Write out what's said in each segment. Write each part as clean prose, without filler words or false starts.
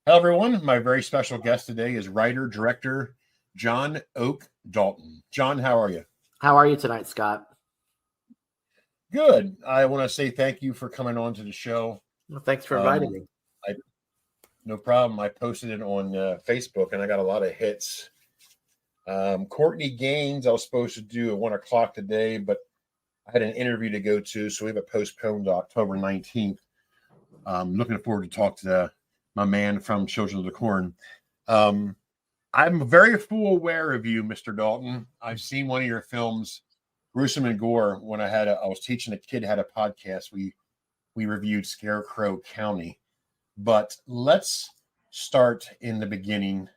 Hello, everyone. My very special guest today is writer, director, John Oak Dalton. John, how are you? How are you tonight, Scott? Good. I want to say thank you for coming on to the show. Well, thanks for inviting me. No problem. I posted it on Facebook, and I got a lot of hits. Courtney Gaines, I was supposed to do at 1 o'clock today, but I had an interview to go to, so we have it postponed to October 19th. Looking forward to talk to my man from Children of the Corn. I'm very full aware of you, Mr. Dalton. I've seen one of your films, Gruesome and Gore, when I was teaching a kid how to podcast. We reviewed Scarecrow County. But let's start in the beginning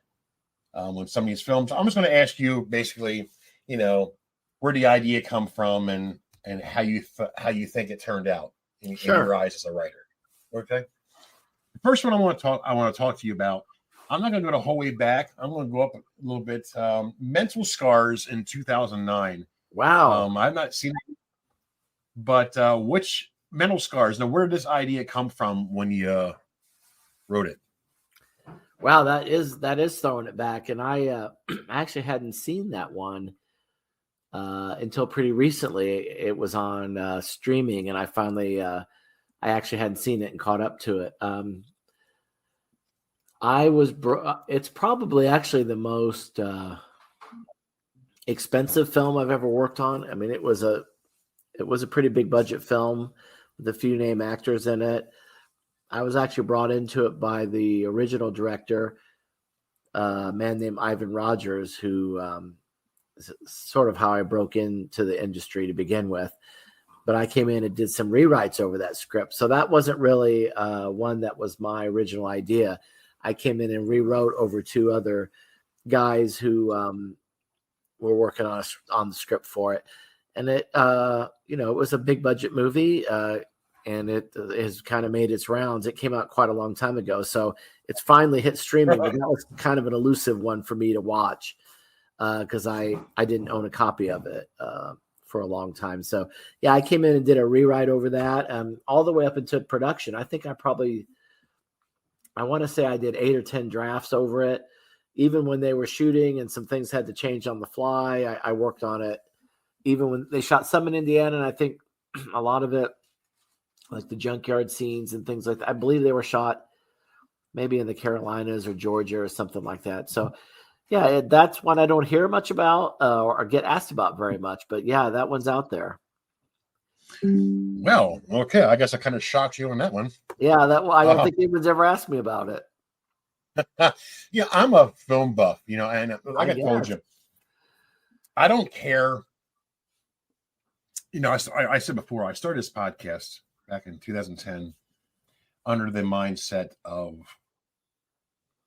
with some of these films. I'm just going to ask you basically, where the idea come from and how you think it turned out in your eyes as a writer. Okay. The first one I want to talk to you about. I'm not going to go the whole way back. I'm going to go up a little bit. Mental Scars in 2009. Wow. I've not seen it, but which Mental Scars? Now, where did this idea come from when you wrote it? Wow, that is throwing it back, and I actually hadn't seen that one until pretty recently. It was on streaming, and I finally I actually hadn't seen it and caught up to it. It's probably actually the most expensive film I've ever worked on. I mean, it was a pretty big budget film with a few name actors in it. I was actually brought into it by the original director, a man named Ivan Rogers, who is sort of how I broke into the industry to begin with. But I came in and did some rewrites over that script. So that wasn't really one that was my original idea. I came in and rewrote over two other guys who were working on the script for it. And it was a big budget movie, and it has kind of made its rounds. It came out quite a long time ago, so it's finally hit streaming. But that was kind of an elusive one for me to watch because I didn't own a copy of it for a long time. So yeah, I came in and did a rewrite over that, all the way up into production. I think I want to say I did 8 or 10 drafts over it. Even when they were shooting and some things had to change on the fly, I worked on it. Even when they shot some in Indiana, and I think a lot of it, like the junkyard scenes and things like that, I believe they were shot maybe in the Carolinas or Georgia or something like that. So yeah, that's one I don't hear much about or get asked about very much. But yeah, that one's out there. Well, okay. I guess I kind of shocked you on that one. Yeah, I don't think anyone's ever asked me about it. Yeah, I'm a film buff, and like I told you, I don't care. I said before, I started this podcast back in 2010 under the mindset of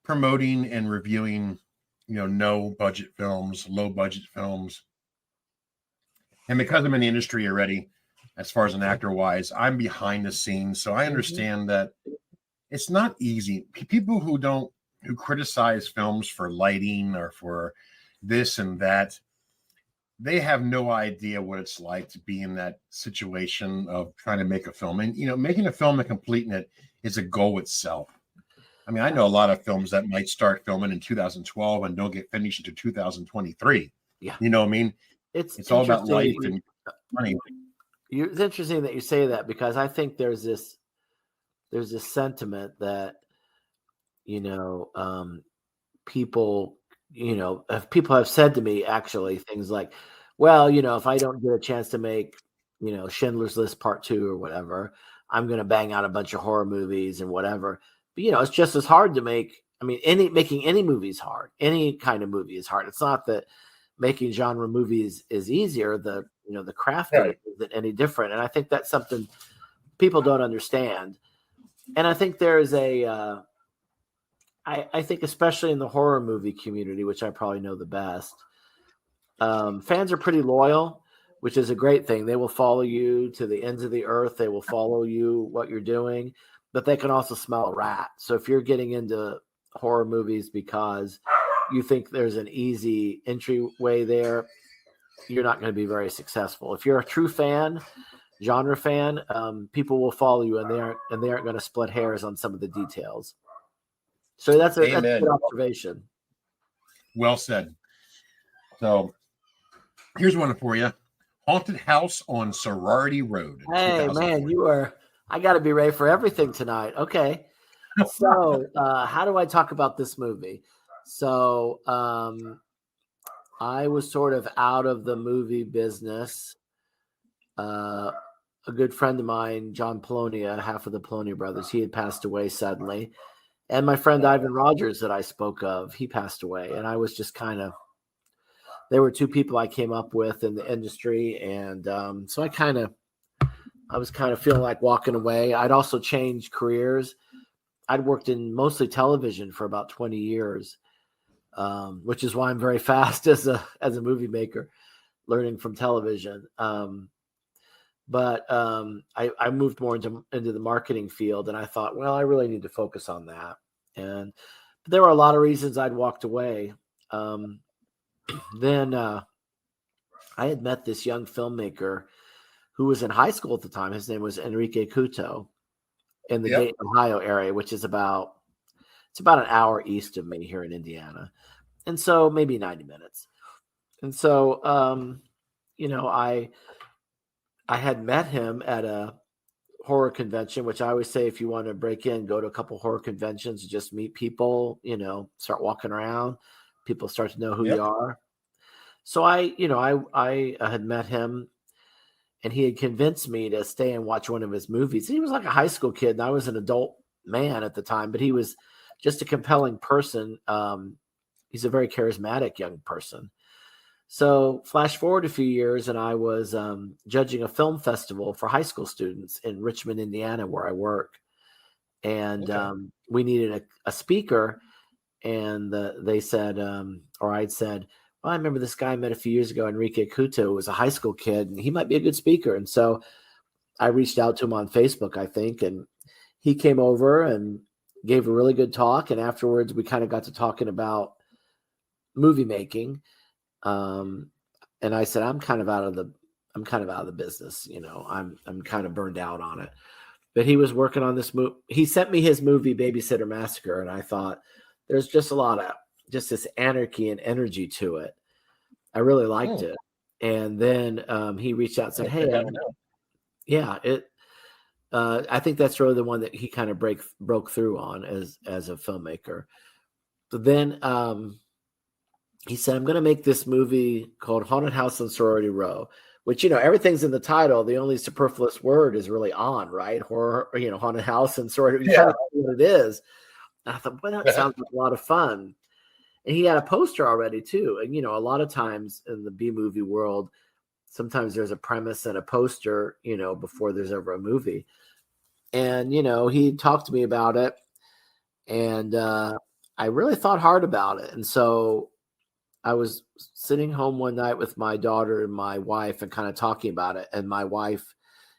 promoting and reviewing, no budget films, low budget films. And because I'm in the industry already, as far as an actor wise, I'm behind the scenes. So I understand that it's not easy. People who criticize films for lighting or for this and that, they have no idea what it's like to be in that situation of trying to make a film. And, making a film and completing it is a goal itself. I mean, I know a lot of films that might start filming in 2012 and don't get finished until 2023. Yeah. You know what I mean? It's all about life and money. It's interesting that you say that, because I think there's this sentiment that, people have said to me actually things like, well, if I don't get a chance to make, Schindler's List Part 2 or whatever, I'm going to bang out a bunch of horror movies and whatever. But, it's just as hard to make. I mean, making any movie is hard. Any kind of movie is hard. It's not that making genre movies is easier. The craft isn't any different. And I think that's something people don't understand. And I think there's I think especially in the horror movie community, which I probably know the best, fans are pretty loyal, which is a great thing. They will follow you to the ends of the earth. They will follow you, what you're doing, but they can also smell a rat. So if you're getting into horror movies because you think there's an easy entryway there, you're not going to be very successful. If you're a true fan, genre fan, people will follow you, and they aren't going to split hairs on some of the details. So that's a Amen. good observation. Well said. So here's one for you. Haunted House on Sorority Road. Hey, man, I got to be ready for everything tonight. Okay. So how do I talk about this movie? So I was sort of out of the movie business. A good friend of mine, John Polonia, half of the Polonia brothers, he had passed away suddenly. And my friend Ivan Rogers that I spoke of, he passed away. And I was just there were two people I came up with in the industry. And so I was kind of feeling like walking away. I'd also changed careers. I'd worked in mostly television for about 20 years, which is why I'm very fast as a movie maker, learning from television. But I moved more into the marketing field, and I thought, well, I really need to focus on that. And there were a lot of reasons I'd walked away. Then I had met this young filmmaker who was in high school at the time. His name was Enrique Couto in the Dayton, Ohio area, which is about an hour east of me here in Indiana. And so maybe 90 minutes. And so, I had met him at a horror convention, which I always say, if you want to break in, go to a couple horror conventions and just meet people, start walking around. People start to know who you are. So I had met him, and he had convinced me to stay and watch one of his movies. And he was like a high school kid, and I was an adult man at the time, but he was just a compelling person. He's a very charismatic young person. So flash forward a few years, and I was judging a film festival for high school students in Richmond, Indiana, where I work. And we needed a speaker. And they said, or I'd said, well, I remember this guy I met a few years ago, Enrique Couto, was a high school kid, and he might be a good speaker. And so I reached out to him on Facebook, I think, and he came over and gave a really good talk. And afterwards, we kind of got to talking about movie making. And I said, I'm kind of out of the business. I'm kind of burned out on it. But he was working on this movie. He sent me his movie Babysitter Massacre, and I thought there's just a lot of just this anarchy and energy to it. I really liked it. And then he reached out and said, "Hey, I think that's really the one that he kind of broke through on as a filmmaker." But then he said, "I'm going to make this movie called Haunted House on Sorority Row," which, everything's in the title. The only superfluous word is really on, right? Horror, haunted house and sorority. You kind of know what it is. And I thought, well, that sounds like a lot of fun. And he had a poster already too. And, a lot of times in the B movie world, sometimes there's a premise and a poster, before there's ever a movie. And, he talked to me about it, and I really thought hard about it. And so I was sitting home one night with my daughter and my wife and kind of talking about it. And my wife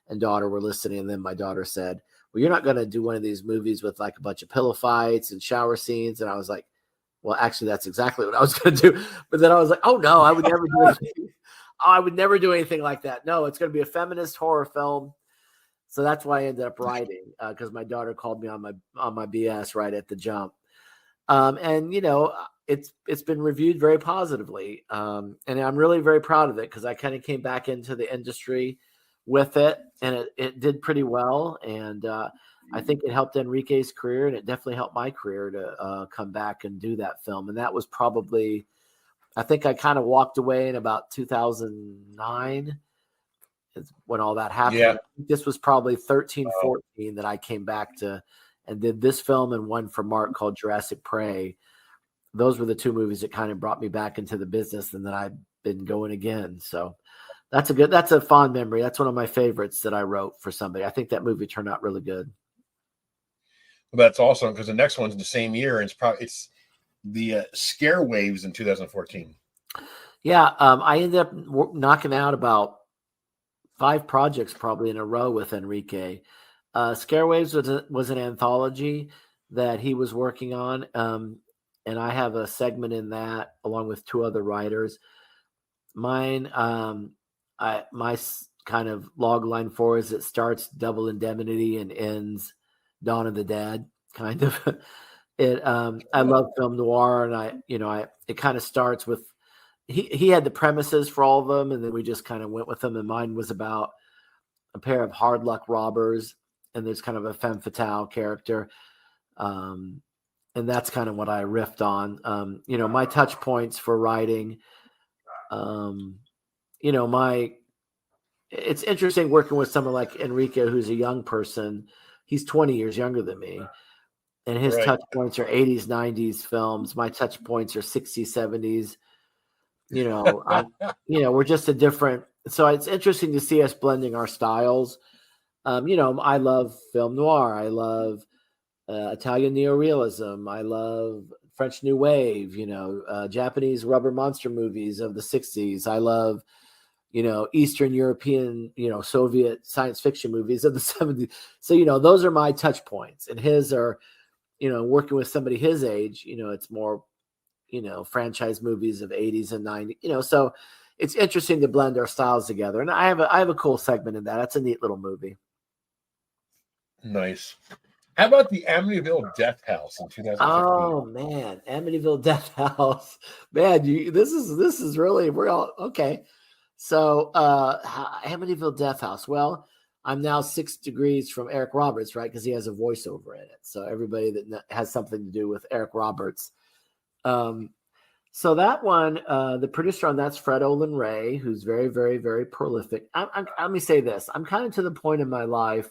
and daughter were listening. And then my daughter said, "Well, you're not going to do one of these movies with like a bunch of pillow fights and shower scenes." And I was like, well, actually, that's exactly what I was going to do. But then I was like, oh, no, I would never do anything. I would never do anything like that. No, it's going to be a feminist horror film. So that's why I ended up writing, because my daughter called me on my BS right at the jump. And, it's been reviewed very positively. And I'm really very proud of it, because I kind of came back into the industry with it, and it did pretty well. And I think it helped Enrique's career, and it definitely helped my career to come back and do that film. And that was probably, I think I kind of walked away in about 2009 is when all that happened. Yeah. This was probably 13, 14 that I came back to and did this film and one for Mark called Jurassic Prey. Those were the two movies that kind of brought me back into the business, and then I've been going again. So that's a fond memory. That's one of my favorites that I wrote for somebody. I think that movie turned out really good. Well, that's awesome, because the next one's the same year, and it's the Scare Waves in 2014. Yeah, I ended up knocking out about 5 projects probably in a row with Enrique. Scare Waves was an anthology that he was working on, and I have a segment in that along with 2 other writers. Mine, my kind of log line for is it starts Double Indemnity and ends Dawn of the Dead, kind of. I love film noir, and it kind of starts with he had the premises for all of them, and then we just kind of went with them. And mine was about a pair of hard luck robbers, and there's kind of a femme fatale character. And that's kind of what I riffed on. My touch points for writing, it's interesting working with someone like Enrique, who's a young person. He's 20 years younger than me, and his touch points are 80s, 90s films. My touch points are 60s, 70s. We're just a different. So it's interesting to see us blending our styles. I love film noir. I love Italian neorealism. I love French New Wave. Japanese rubber monster movies of the 60s. I love Eastern European, Soviet science fiction movies of the 70s. So, those are my touch points, and his are, working with somebody his age, it's more, franchise movies of 80s and 90s, so it's interesting to blend our styles together. And I have a cool segment in that. That's a neat little movie. Nice. How about the Amityville Death House in 2015? Oh man, Amityville Death House. Man, this is really, we're all okay. So Amityville Death House. Well, I'm now 6 degrees from Eric Roberts, right? Because he has a voiceover in it. So everybody that has something to do with Eric Roberts. So that one, the producer on that's Fred Olin Ray, who's very, very, very prolific. Let me say this. I'm kind of to the point in my life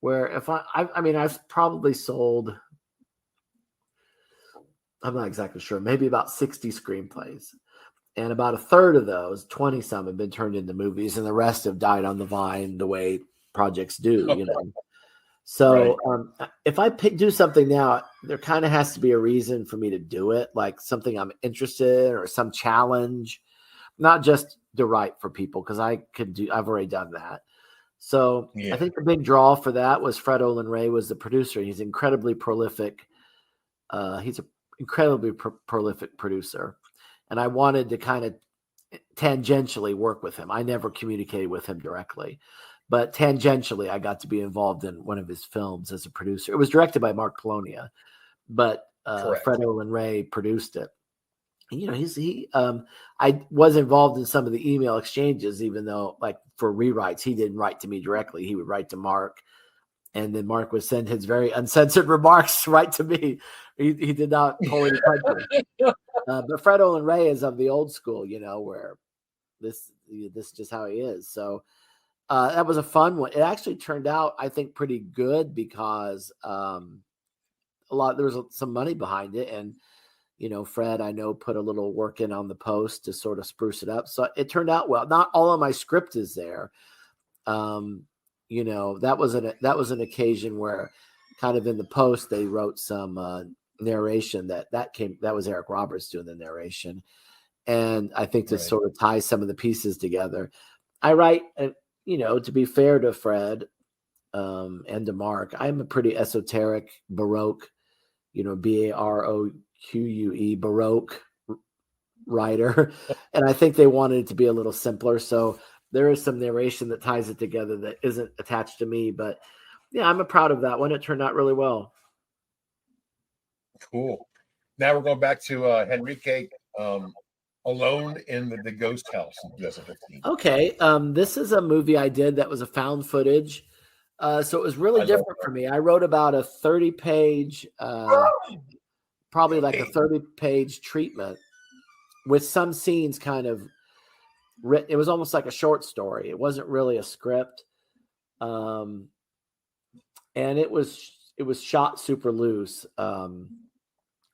where if I've probably sold, I'm not exactly sure, maybe about 60 screenplays. And about a third of those, 20 some, have been turned into movies, and the rest have died on the vine the way projects do, So if I do something now, there kind of has to be a reason for me to do it, like something I'm interested in or some challenge, not just to write for people, because I've already done that. So I think the big draw for that was Fred Olin Ray was the producer. He's incredibly prolific. He's an incredibly prolific producer. And I wanted to kind of tangentially work with him. I never communicated with him directly, but tangentially, I got to be involved in one of his films as a producer. It was directed by Mark Polonia, but Fred Olin Ray produced it. And, I was involved in some of the email exchanges, even though, like, for rewrites, he didn't write to me directly. He would write to Mark, and then Mark would send his very uncensored remarks right to me. He did not pull any punches. But Fred Olin Ray is of the old school, where this is just how he is. So that was a fun one. It actually turned out, I think, pretty good because there was some money behind it. And, Fred, I know, put a little work in on the post to sort of spruce it up. So it turned out well. Not all of my script is there. That was an occasion where kind of in the post, they wrote some narration that was Eric Roberts doing the narration. And I think to sort of tie some of the pieces together, I write, to be fair to Fred and to Mark, I'm a pretty esoteric Baroque, Baroque Baroque writer. And I think they wanted it to be a little simpler. So there is some narration that ties it together that isn't attached to me, but yeah, I'm proud of that one. It turned out really well. Cool. Now we're going back to Henrique, Alone in the Ghost House in 2015. Okay. This is a movie I did that was a found footage. So it was really different for me. I wrote about a 30-page, probably like a 30-page treatment with some scenes kind of written. It was almost like a short story. It wasn't really a script. And it was shot super loose,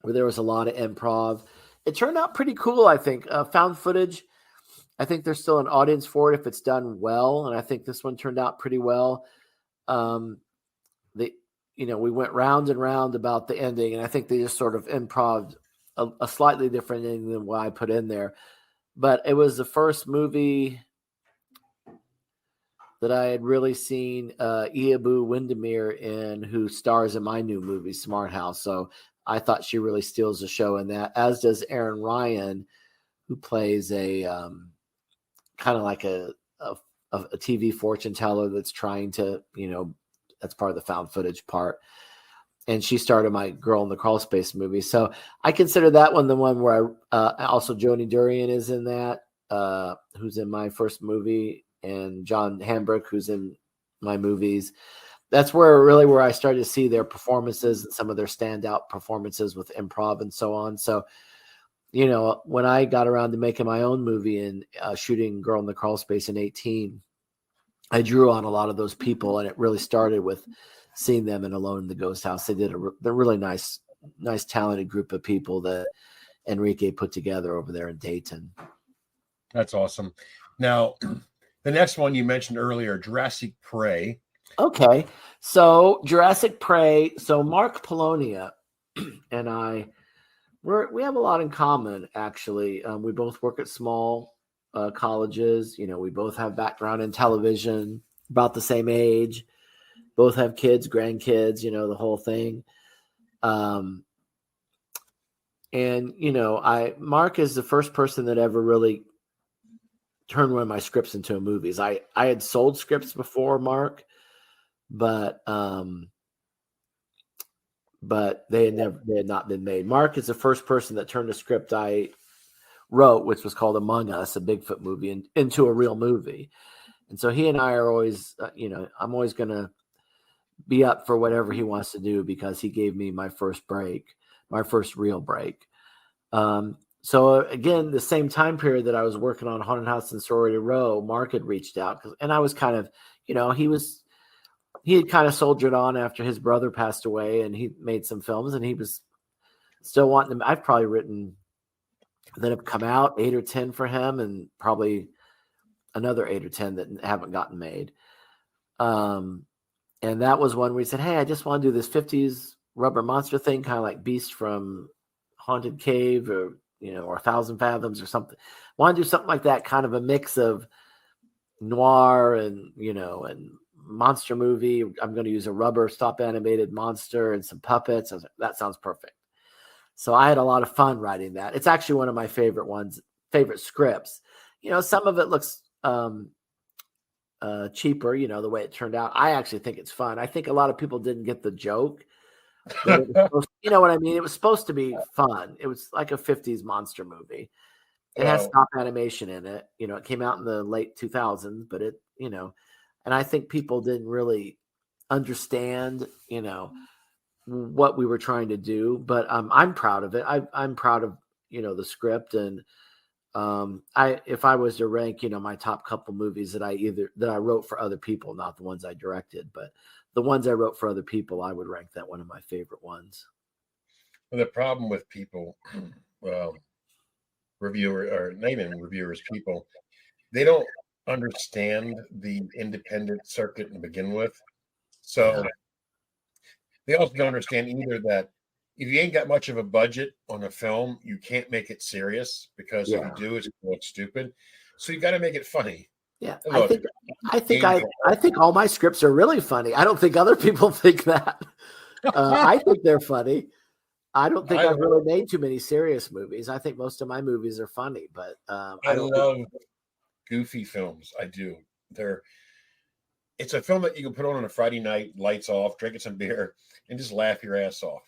where there was a lot of improv. It turned out pretty cool, I think. Found footage, I think there's still an audience for it if it's done well, and I think this one turned out pretty well. We went round and round about the ending, and I think they just sort of improv a slightly different ending than what I put in there. But it was the first movie that I had really seen Iabu Windermere in, who stars in my new movie, Smart House. So I thought she really steals the show in that, as does Aaron Ryan, who plays a kind of like a TV fortune teller that's trying to, that's part of the found footage part. and she started my Girl in the Crawlspace movie. So I consider that one the one where also Joni Durian is in that, who's in my first movie, and John Hambrick, who's in my movies. That's where I started to see their performances and some of their standout performances with improv and so on. So, when I got around to making my own movie and shooting Girl in the Crawlspace in 2018, I drew on a lot of those people, and it really started with seeing them in Alone in the Ghost House. They did a really nice, talented group of people that Enrique put together over there in Dayton. That's awesome. Now, the next one you mentioned earlier, Jurassic Prey. Okay, so Jurassic Prey. So Mark Polonia and I, we have a lot in common, actually. We both work at small colleges. We both have background in television, about the same age. Both have kids, grandkids, the whole thing. Mark is the first person that ever really turned one of my scripts into movies. I had sold scripts before Mark, but they had not been made. Mark is the first person that turned a script I wrote, which was called Among Us, a Bigfoot movie, into a real movie. And so he and I are always, I'm always going to be up for whatever he wants to do, because he gave me my first real break. So again, the same time period that I was working on Haunted House and Sorority Row, Mark had reached out, and I was kind of, he had kind of soldiered on after his brother passed away, and he made some films, and he was still wanting them. I've probably written that have come out 8 or 10 for him, and probably another 8 or 10 that haven't gotten made. And that was one where he said, "Hey, I just want to do this 50s rubber monster thing, kind of like Beast from Haunted Cave, or 1,000 Fathoms or something. Want to do something like that, kind of a mix of noir and and monster movie. I'm going to use a rubber stop animated monster and some puppets." I was like, that sounds perfect. So I had a lot of fun writing that. It's actually one of my favorite scripts. Some of it looks cheaper, the way it turned out. I actually think it's fun. I think a lot of people didn't get the joke. You know what I mean? It was supposed to be fun. It was like a 50s monster movie. It has stop animation in it. It came out in the late 2000s, but and I think people didn't really understand, what we were trying to do. But I'm proud of it. I'm proud of the script, and if I was to rank my top couple movies that I wrote for other people, not the ones I directed, but the ones I wrote for other people, I would rank that one of my favorite ones. Well, the problem with people, reviewers, people, they don't understand the independent circuit to begin with. So they also don't understand either that if you ain't got much of a budget on a film, you can't make it serious, because if you do, it's going to look stupid. So you got to make it funny. Yeah, look, I think all my scripts are really funny. I don't think other people think that. I think they're funny. I don't think I've really made too many serious movies. I think most of my movies are funny, but I love goofy films. I do. It's a film that you can put on a Friday night, lights off, drinking some beer, and just laugh your ass off.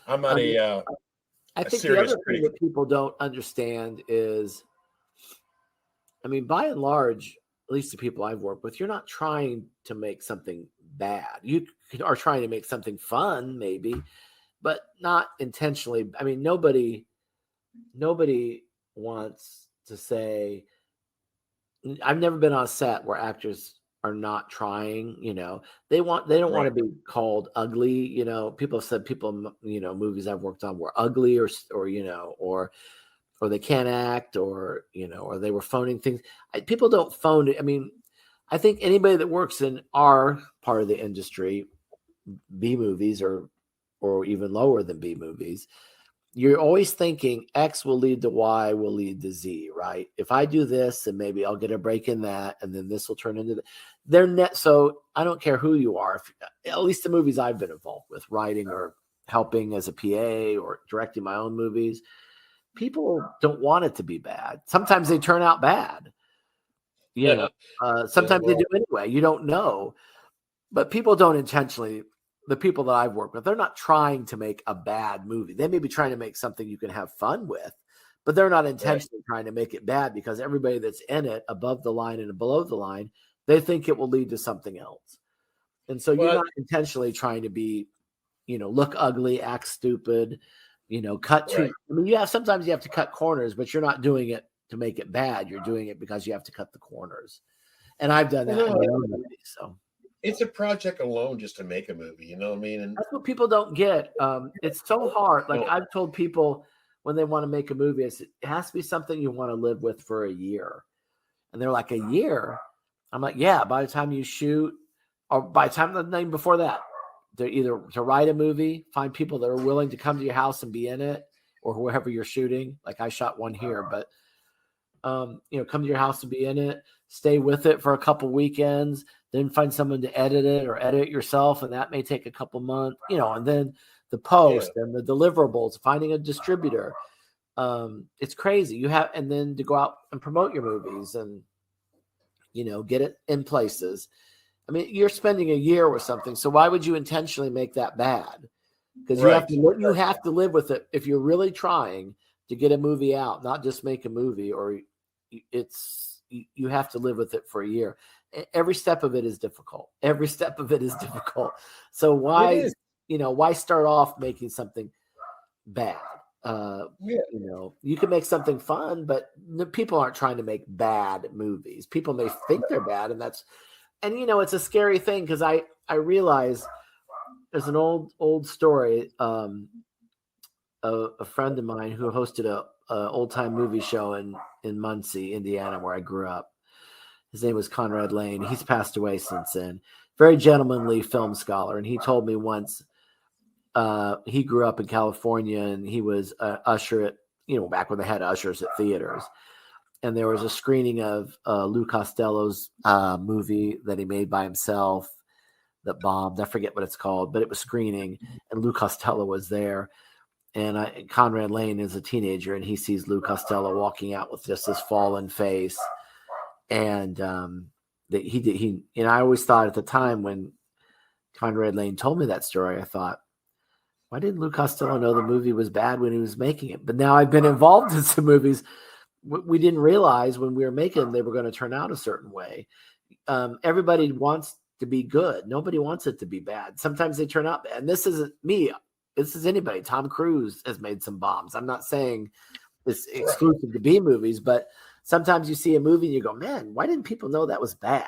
I'm not I think the other thing that people don't understand is, by and large, at least the people I've worked with, you're not trying to make something bad. You are trying to make something fun, maybe, but not intentionally. Nobody wants to say, I've never been on a set where actors are not trying, they don't want to be called ugly. People have said movies I've worked on were ugly or they can't act, or they were phoning things. People don't phone it. I think anybody that works in our part of the industry, B movies or even lower than B movies, you're always thinking X will lead to Y will lead to Z, right? If I do this, and maybe I'll get a break in that, and then this will turn into their net. So I don't care who you are. At least the movies I've been involved with, writing or helping as a PA or directing my own movies, people don't want it to be bad. Sometimes they turn out bad. Sometimes they do anyway. You don't know, but people don't intentionally the people that I've worked with, they're not trying to make a bad movie. They may be trying to make something you can have fun with, but they're not intentionally trying to make it bad, because everybody that's in it, above the line and below the line, they think it will lead to something else. And so you're not intentionally trying to be, look ugly, act stupid, cut too. Right. I mean, sometimes you have to cut corners, but you're not doing it to make it bad. You're doing it because you have to cut the corners. And I've done that in my own movie. So it's a project alone just to make a movie, you know what I mean? And that's what people don't get. It's so hard. Like I've told people when they want to make a movie, it has to be something you want to live with for a year. And they're like, a year? I'm like, yeah, by the time you shoot, or by the time the name before that, they're either to write a movie, find people that are willing to come to your house and be in it, or whoever you're shooting. Like I shot one here, but come to your house to be in it, stay with it for a couple weekends, then find someone to edit it or edit it yourself. And that may take a couple months, and then the post and the deliverables, finding a distributor. It's crazy. And then to go out and promote your movies and, get it in places. I mean, you're spending a year with something. So why would you intentionally make that bad? Because you have to live with it. If you're really trying to get a movie out, not just make a movie, or you have to live with it for a year. Every step of it is difficult. So why start off making something bad? You can make something fun, but people aren't trying to make bad movies. People may think they're bad, and it's a scary thing, because I realize there's an old story. A friend of mine who hosted a old time movie show in Muncie, Indiana, where I grew up. His name was Conrad Lane. He's passed away since then. Very gentlemanly film scholar, and he told me once he grew up in California, and he was an usher at back when they had ushers at theaters. And there was a screening of Lou Costello's movie that he made by himself that bombed. I forget what it's called, but it was screening, and Lou Costello was there. And Conrad Lane is a teenager, and he sees Lou Costello walking out with just this fallen face. And I always thought at the time when Conrad Lane told me that story, I thought, why didn't Lou Costello know the movie was bad when he was making it? But now I've been involved in some movies. We didn't realize when we were making them, they were going to turn out a certain way. Everybody wants to be good. Nobody wants it to be bad. Sometimes they turn out bad. And this isn't me. This is anybody. Tom Cruise has made some bombs. I'm not saying it's exclusive to B movies, but sometimes you see a movie and you go, man, why didn't people know that was bad?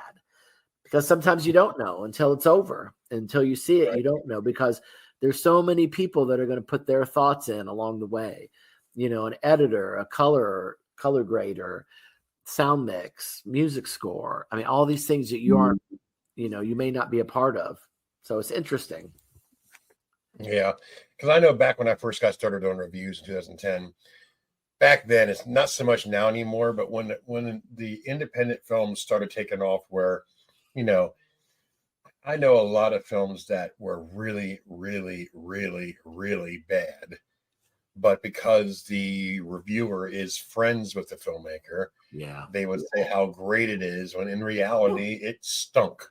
Because sometimes you don't know until it's over. Until you see it, you don't know, because there's so many people that are going to put their thoughts in along the way. An editor, a color grader, sound mix, music score. I mean, all these things that you aren't, you may not be a part of. So it's interesting. Yeah, because I know back when I first got started on reviews in 2010, back then, it's not so much now anymore, but when the independent films started taking off, where, I know a lot of films that were really, really, really, really bad, but because the reviewer is friends with the filmmaker, they would say how great it is, when in reality it stunk.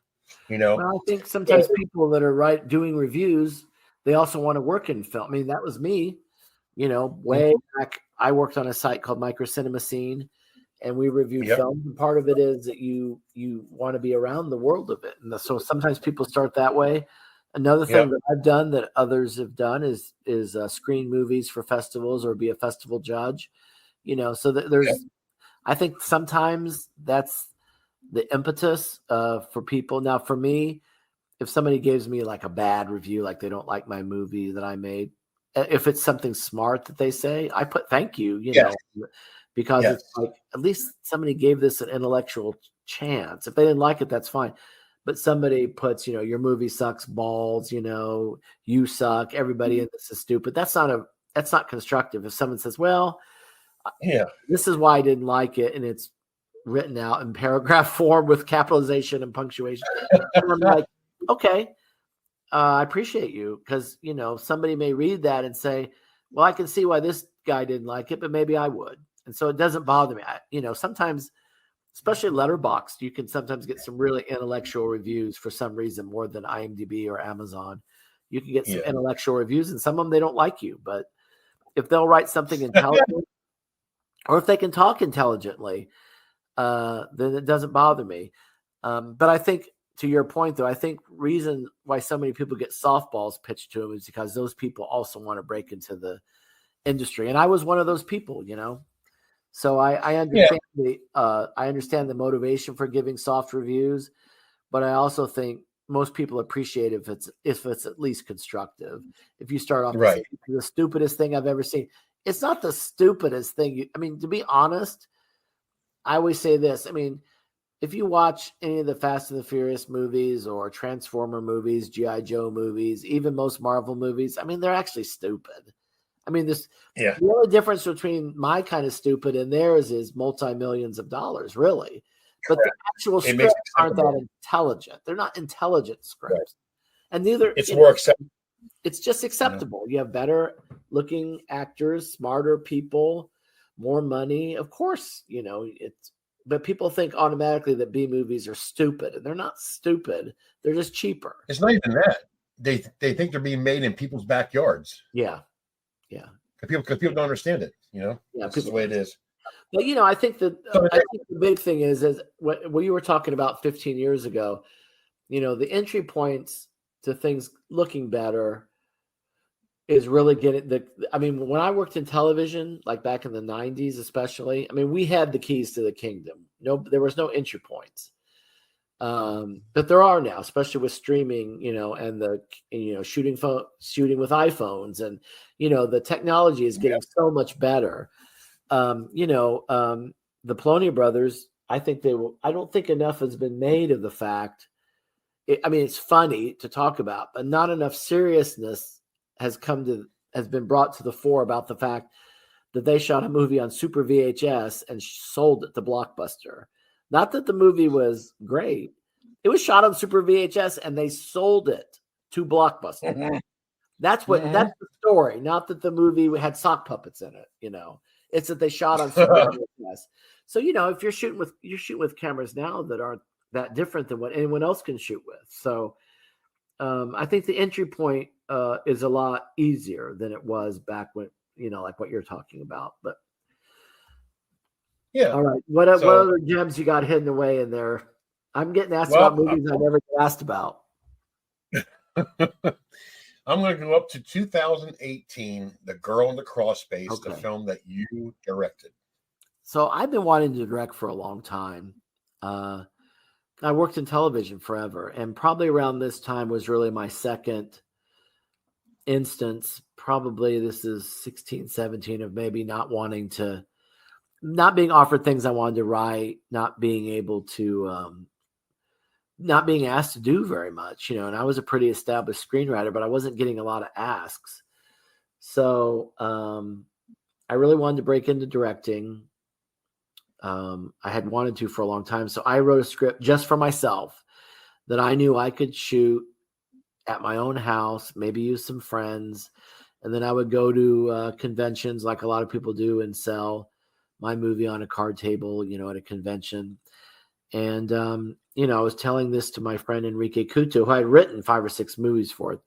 Well, I think sometimes people that are doing reviews, they also want to work in film. I mean, that was me, way back. I worked on a site called Micro Cinema Scene, and we reviewed films. And part of it is that you want to be around the world of it. And so sometimes people start that way. Another thing that I've done that others have done is screen movies for festivals or be a festival judge, so that there's, I think sometimes that's the impetus for people. Now, for me, if somebody gives me like a bad review, like they don't like my movie that I made, if it's something smart that they say, I put thank you, because it's like, at least somebody gave this an intellectual chance. If they didn't like it, that's fine. But somebody puts, your movie sucks balls, you suck, everybody in this is stupid. That's not constructive. If someone says, well, this is why I didn't like it, and it's written out in paragraph form with capitalization and punctuation, and I'm like, okay, I appreciate you, because somebody may read that and say, well, I can see why this guy didn't like it, but maybe I would. And so it doesn't bother me. Sometimes, especially Letterboxd, you can sometimes get some really intellectual reviews for some reason, more than IMDb or Amazon. You can get some intellectual reviews, and some of them, they don't like you. But if they'll write something intelligent, or if they can talk intelligently, then it doesn't bother me. But I think, to your point, though, I think reason why so many people get softballs pitched to them is because those people also want to break into the industry. And I was one of those people, So I understand I understand the motivation for giving soft reviews, but I also think most people appreciate if it's at least constructive. If you start off Right. the stupidest thing I've ever seen, it's not the stupidest thing. I mean, to be honest, I always say this. I mean, if you watch any of the Fast and the Furious movies or Transformer movies, G.I. Joe movies, even most Marvel movies, I mean, they're actually stupid. I mean, the only difference between my kind of stupid and theirs is multi-millions of dollars, really. But the actual scripts aren't that intelligent. They're not intelligent scripts. Right. And neither it's more acceptable. It's just acceptable. You have better looking actors, smarter people, more money. Of course, but people think automatically that B movies are stupid, and they're not stupid. They're just cheaper. It's not even that. They think they're being made in people's backyards. Yeah. Because people don't understand it, That's the way it is. But I think that I think the big thing is what you were talking about 15 years ago. The entry points to things looking better is really getting I mean, when I worked in television, like back in the 90s, especially, I mean, we had the keys to the kingdom. There was no entry points. But there are now, especially with streaming, and the, shooting with iPhones, and, the technology is getting so much better. The Poloni brothers, I don't think enough has been made of the fact. It's funny to talk about, but not enough seriousness has been brought to the fore about the fact that they shot a movie on Super VHS and sold it to Blockbuster. Not that the movie was great. It was shot on Super VHS and they sold it to Blockbuster. Mm-hmm. That's the story. Not that the movie had sock puppets in it, It's that they shot on Super VHS. So, if you're shooting with cameras now that aren't that different than what anyone else can shoot with. So I think the entry point is a lot easier than it was back when, like what you're talking about. But yeah. All right. What other gems you got hidden away in there? I'm getting asked about movies I never get asked about. I'm going to go up to 2018, The Girl in the Crawlspace, the film that you directed. So I've been wanting to direct for a long time. I worked in television forever, and probably around this time was really my second instance. Probably this is 16, 17 of maybe not being offered things I wanted to write, not being able to, not being asked to do very much, and I was a pretty established screenwriter, but I wasn't getting a lot of asks. So I really wanted to break into directing. I had wanted to for a long time. So I wrote a script just for myself that I knew I could shoot at my own house, maybe use some friends. And then I would go to conventions like a lot of people do and sell my movie on a card table, at a convention. And, I was telling this to my friend Enrique Couto, who I had written 5 or 6 movies for it.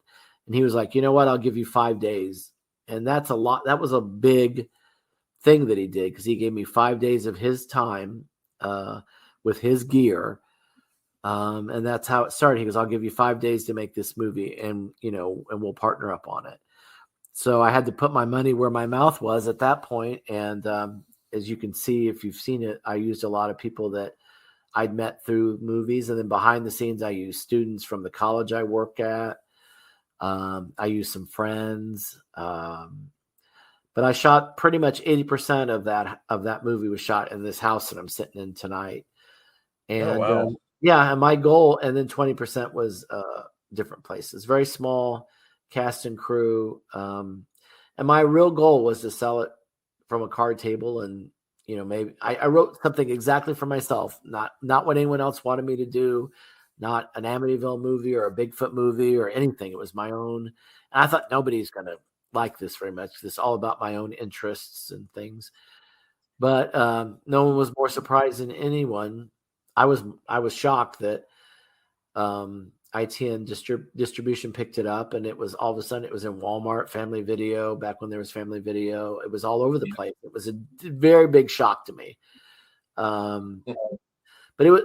And he was like, you know what, I'll give you 5 days. And that's a lot. That was a big thing that he did, because he gave me 5 days of his time with his gear. And that's how it started. He goes, I'll give you 5 days to make this movie, and, and we'll partner up on it. So I had to put my money where my mouth was at that point. And as you can see, if you've seen it, I used a lot of people that I'd met through movies. And then behind the scenes, I used students from the college I work at. I used some friends. But I shot pretty much 80% of that movie was shot in this house that I'm sitting in tonight. And and my goal, and then 20% was different places, very small cast and crew. And my real goal was to sell it from a card table. And, maybe I wrote something exactly for myself, not what anyone else wanted me to do, not an Amityville movie or a Bigfoot movie or anything. It was my own. And I thought nobody's going to like this very much. This is all about my own interests and things. But no one was more surprised than anyone. I was shocked that ITN distribution picked it up, and it was all of a sudden it was in Walmart, Family Video, back when there was Family Video. It was all over the place. It was a very big shock to me. But it was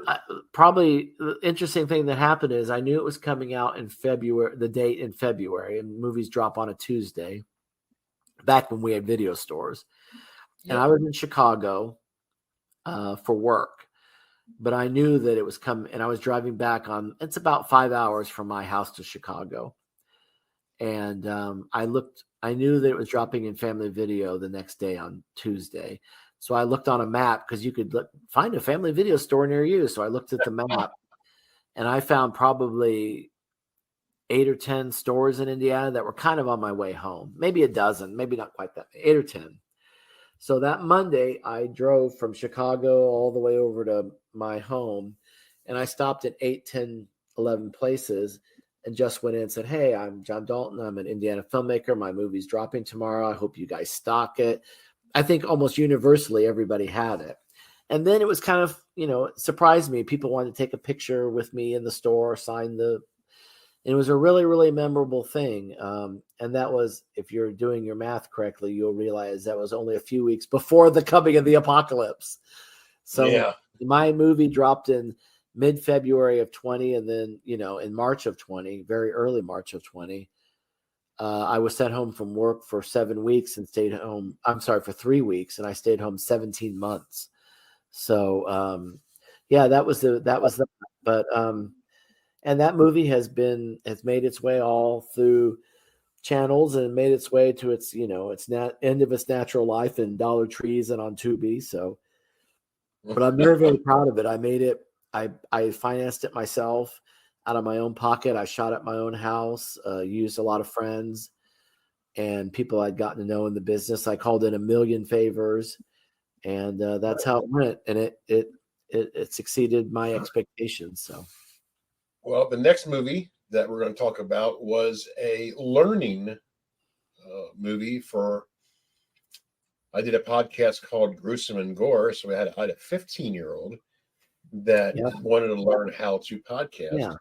probably the interesting thing that happened is I knew it was coming out in February, the date in February, and movies drop on a Tuesday, back when we had video stores. Yeah. And I was in Chicago for work, but I knew that it was coming, and I was driving back it's about 5 hours from my house to Chicago. And I knew that it was dropping in Family Video the next day on Tuesday. So I looked on a map because you could find a Family Video store near you. So I looked at the map, and I found probably 8 or 10 stores in Indiana that were kind of on my way home. Maybe a dozen, maybe not quite that, 8 or 10. So that Monday, I drove from Chicago all the way over to my home, and I stopped at 8, 10, 11 places and just went in and said, "Hey, I'm John Dalton. I'm an Indiana filmmaker. My movie's dropping tomorrow. I hope you guys stock it." I think almost universally everybody had it. And then it was kind of, it surprised me. People wanted to take a picture with me in the store, and it was a really, really memorable thing. And that was, if you're doing your math correctly, you'll realize that was only a few weeks before the coming of the apocalypse. So my movie dropped in mid-February of 20, and then, in March of 20, very early March of 20, I was sent home from work for 7 weeks and stayed home. I'm sorry, for 3 weeks, and I stayed home 17 months. So, that was that. But, and that movie has made its way all through channels and made its way to its, end of its natural life in Dollar Trees and on Tubi. So, but I'm very, very proud of it. I made it. I financed it myself out of my own pocket. I shot at my own house, used a lot of friends and people I'd gotten to know in the business. I called in 1 million favors, and that's how it went. And it succeeded my expectations. So, well, the next movie that we're going to talk about was a learning movie I did a podcast called Gruesome and Gore. So I had a 15-year-old that wanted to learn how to podcast. Yeah.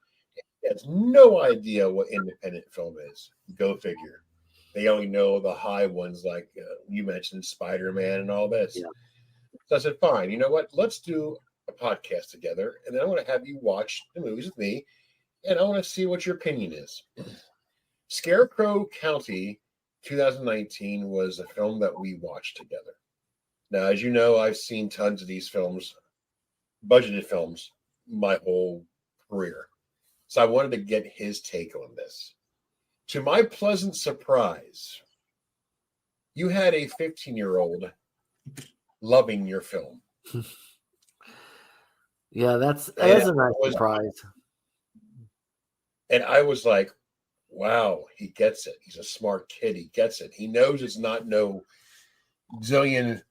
He has no idea what independent film is. Go figure. They only know the high ones, like you mentioned, Spider-Man and all this. Yeah. So I said, fine, you know what? Let's do a podcast together, and then I want to have you watch the movies with me, and I want to see what your opinion is. Scarecrow County 2019 was a film that we watched together. Now, as you know, I've seen tons of these films, budgeted films, my whole career. So I wanted to get his take on this. To my pleasant surprise, you had a 15-year-old loving your film. Yeah, that's a nice surprise. And I was like, wow, he gets it. He's a smart kid. He gets it. He knows it's not no zillion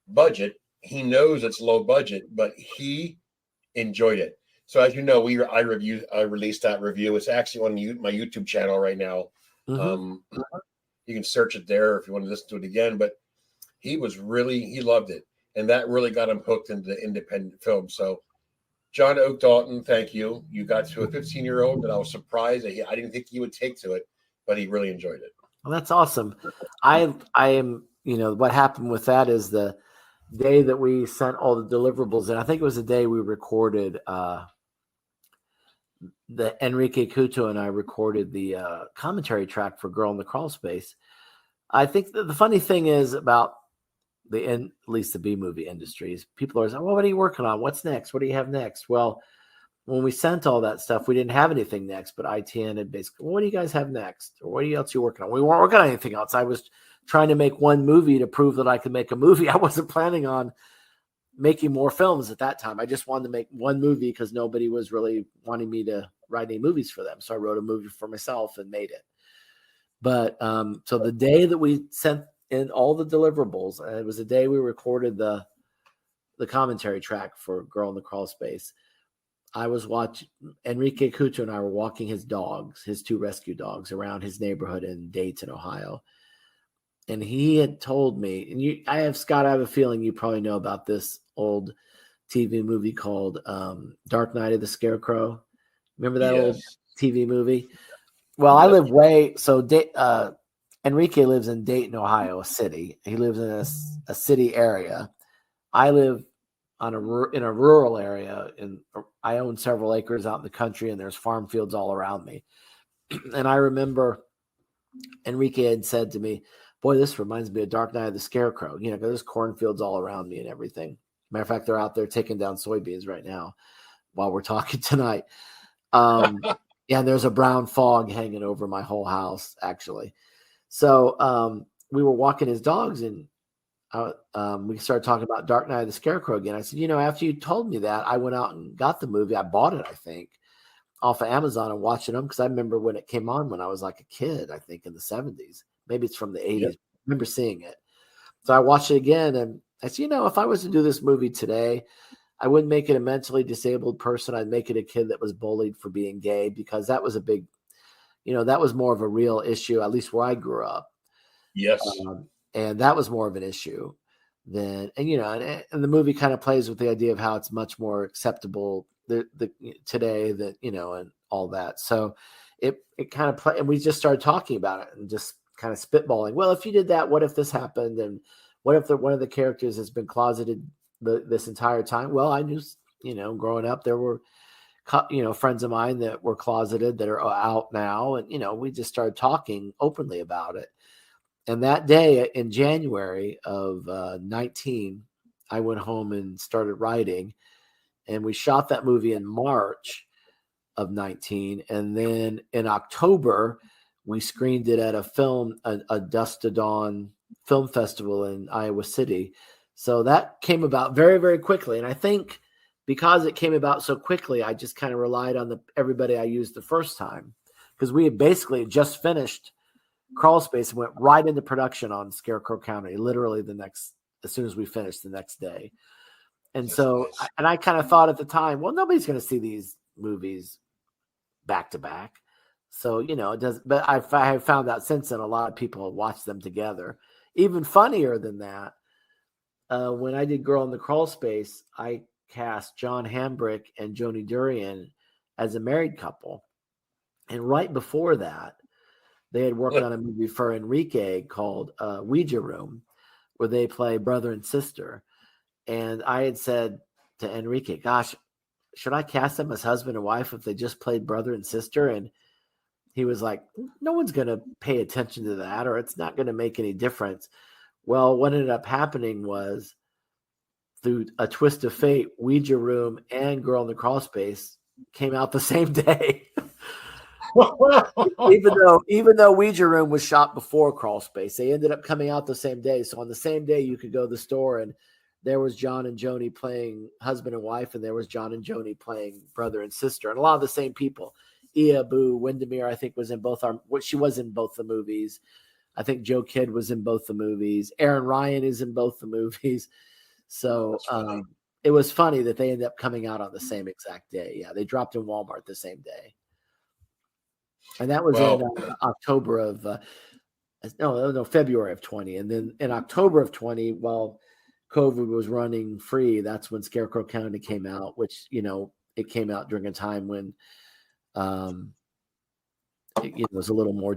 budget. He knows it's low budget, but he enjoyed it. So as you know, I released that review. It's actually on my YouTube channel right now. Mm-hmm. You can search it there if you want to listen to it again. But he loved it, and that really got him hooked into independent film. So, John Oak Dalton, thank you. You got to a 15-year-old that I was surprised that I didn't think he would take to it, but he really enjoyed it. Well, that's awesome. I am. What happened with that is the day that we sent all the deliverables in. I think it was the day we recorded. The Enrique Couto and I recorded the commentary track for Girl in the Crawlspace. I think the funny thing is about at least the B movie industries, people are saying, well, what are you working on? What's next? What do you have next? Well, when we sent all that stuff, we didn't have anything next, but ITN had basically, well, what do you guys have next? Or what else are you working on? We weren't working on anything else. I was trying to make one movie to prove that I could make a movie. I wasn't planning on making more films at that time. I just wanted to make one movie because nobody was really wanting me to write any movies for them. So I wrote a movie for myself and made it. But so the day that we sent in all the deliverables, it was the day we recorded the commentary track for Girl in the Crawlspace. I was watching, Enrique Couto and I were walking his 2 rescue dogs around his neighborhood in Dayton, Ohio. And he had told me, and Scott, I have a feeling you probably know about this old TV movie called Dark Night of the Scarecrow. Remember that old TV movie. Well, I live Enrique lives in Dayton, Ohio, a city. He lives in a city area. I live in a rural area, and I own several acres out in the country, and there's farm fields all around me. And I remember Enrique had said to me, "Boy, this reminds me of Dark Night of the Scarecrow. You know, there's cornfields all around me and everything." Matter of fact, they're out there taking down soybeans right now while we're talking tonight. Yeah, there's a brown fog hanging over my whole house, actually. So we were walking his dogs, and we started talking about Dark Night of the Scarecrow again. I said, you know, after you told me that, I went out and got the movie. I bought it, I think, off of Amazon and watching them, because I remember when it came on when I was like a kid, I think in the 70s. Maybe it's from the 80s. Yep. I remember seeing it. So I watched it again, and I said, you know, if I was to do this movie today, I wouldn't make it a mentally disabled person. I'd make it a kid that was bullied for being gay, because that was a big, you know, that was more of a real issue, at least where I grew up. Yes. And that was more of an issue than, and, you know, and the movie kind of plays with the idea of how it's much more acceptable today, that, you know, and all that. So it kind of and we just started talking about it and just kind of spitballing. Well, if you did that, what if this happened? And what if one of the characters has been closeted this entire time? Well, I knew, you know, growing up, there were, you know, friends of mine that were closeted that are out now. And, you know, we just started talking openly about it. And that day in January of 19, I went home and started writing, and we shot that movie in March of 19. And then in October, we screened it at a Dusk to Dawn film festival in Iowa City. So that came about very, very quickly. And I think because it came about so quickly, I just kind of relied on everybody I used the first time, because we had basically just finished Crawlspace and went right into production on Scarecrow County, literally as soon as we finished the next day. And that's so, nice. And I kind of thought at the time, well, nobody's going to see these movies back to back. So, you know, it does, but I have found out since then, a lot of people watch them together. Even funnier than that, when I did Girl in the Crawlspace, I cast John Hambrick and Joni Durian as a married couple. And right before that, they had worked on a movie for Enrique called Ouija Room, where they play brother and sister. And I had said to Enrique, gosh, should I cast them as husband and wife if they just played brother and sister? And he was like, no one's going to pay attention to that, or it's not going to make any difference. Well, what ended up happening was, through a twist of fate, Ouija Room and Girl in the Crawlspace came out the same day. even though Ouija Room was shot before Crawlspace, they ended up coming out the same day. So on the same day, you could go to the store and there was John and Joni playing husband and wife, and there was John and Joni playing brother and sister, and a lot of the same people. Ia Boo Windermere, I think, was in both she was in both the movies. I think Joe Kidd was in both the movies. Aaron Ryan is in both the movies. So it was funny that they ended up coming out on the same exact day. Yeah, they dropped in Walmart the same day. And that was in October of February of 20. And then in October of 20, while COVID was running free, that's when Scarecrow County came out, which, you know, it came out during a time when it was a little more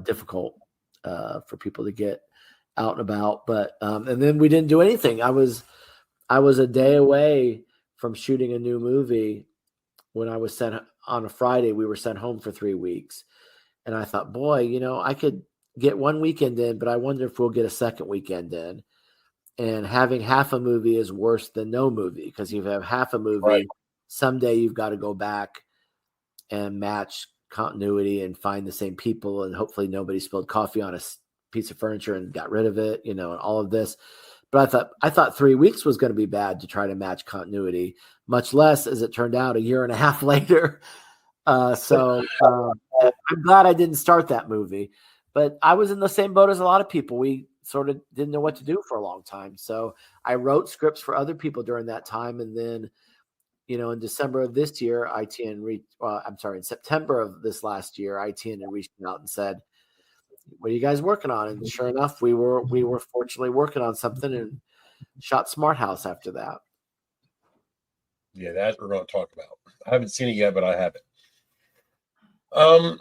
difficult for people to get out and about. But and then we didn't do anything. I was a day away from shooting a new movie when I was sent on a Friday. We were sent home for 3 weeks. And I thought, boy, you know, I could get one weekend in, but I wonder if we'll get a second weekend in. And having half a movie is worse than no movie, because you have half a movie. Right. Someday you've got to go back and match continuity and find the same people. And hopefully nobody spilled coffee on a piece of furniture and got rid of it, you know, and all of this. But I thought 3 weeks was going to be bad to try to match continuity, much less, as it turned out, a year and a half later. So I'm glad I didn't start that movie, but I was in the same boat as a lot of people. We sort of didn't know what to do for a long time. So I wrote scripts for other people during that time. And then, you know, in December of this year, in September of this last year, ITN reached out and said, what are you guys working on? And sure enough, we were fortunately working on something and shot Smart House after that. Yeah, that we're going to talk about. I haven't seen it yet, but I have it. Um,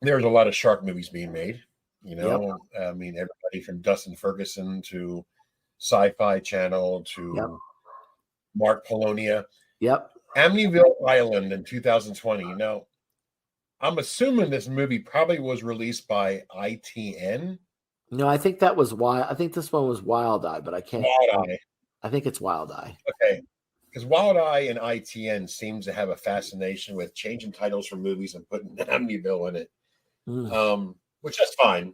there's a lot of shark movies being made. Yep. I mean, everybody from Dustin Ferguson to Sci-Fi Channel Yep. to Mark Polonia. Yep. Amityville Island in 2020. I'm assuming this movie probably was released by ITN. No, I think that was why. I think this one was Wild Eye, but I can't. Wild Eye. I think it's Wild Eye. Okay. Because Wild Eye and ITN seems to have a fascination with changing titles for movies and putting Amityville in it. Which that's fine,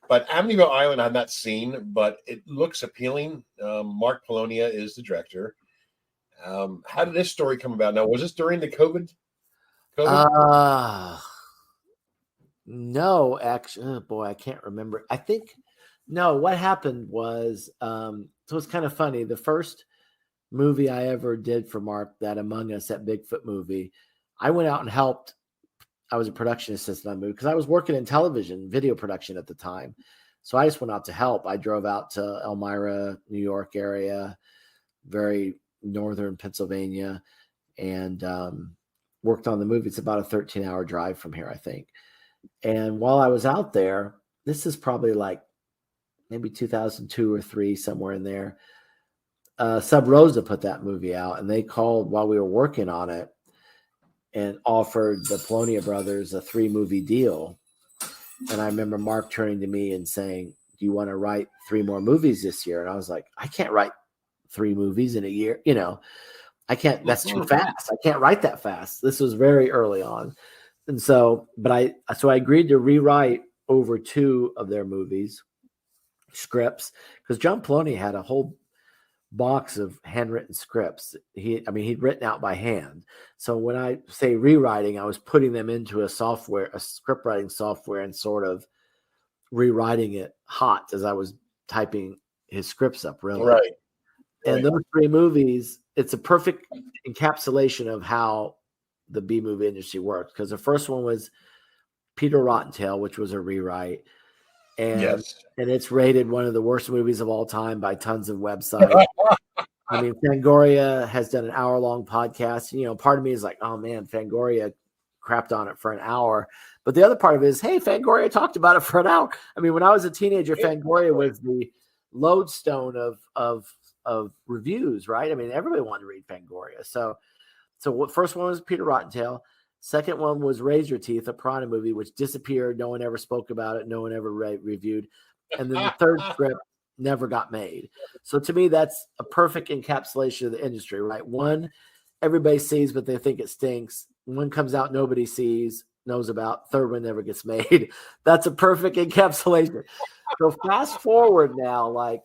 But Amityville Island I've not seen, but it looks appealing. Mark Polonia is the director. How did this story come about? Now, was this during the COVID? No, actually, oh boy, I can't remember. I think no. What happened was, so it's kind of funny. The first movie I ever did for Mark, that Among Us, that Bigfoot movie, I went out and helped. I was a production assistant on the movie because I was working in television, video production at the time. So I just went out to help. I drove out to Elmira, New York area, very northern Pennsylvania, and worked on the movie. It's about a 13-hour drive from here, I think. And while I was out there, this is probably like maybe 2002 or 3, somewhere in there. Sub Rosa put that movie out, and they called while we were working on it and offered the Polonia brothers a 3-movie deal. And I remember Mark turning to me and saying, "Do you want to write 3 more movies this year?" And I was like, "I can't write 3 movies in a year. I can't, that's too fast. I can't write that fast." This was very early on. And so, I agreed to rewrite over 2 of their movies scripts, because John Polonia had a whole box of handwritten scripts. He'd written out by hand. So when I say rewriting, I was putting them into a script writing software, and sort of rewriting it hot as I was typing his scripts up, really. Right. And those 3 movies, it's a perfect encapsulation of how the B movie industry works. Because the first one was Peter Rottentail, which was a rewrite. And, yes. And it's rated one of the worst movies of all time by tons of websites. I mean, Fangoria has done an hour-long podcast. Part of me is like, oh man, Fangoria crapped on it for an hour. But the other part of it is, hey, Fangoria talked about it for an hour. I mean, when I was a teenager, Fangoria was the lodestone of reviews, right? I mean, everybody wanted to read Fangoria. So what first one was Peter Rottentail. Second one was Razor Teeth, a Piranha movie, which disappeared. No one ever spoke about it. No one ever reviewed. And then the third script never got made. So to me, that's a perfect encapsulation of the industry, right? One, everybody sees, but they think it stinks. One comes out, nobody knows about. Third one never gets made. That's a perfect encapsulation. So fast forward now, like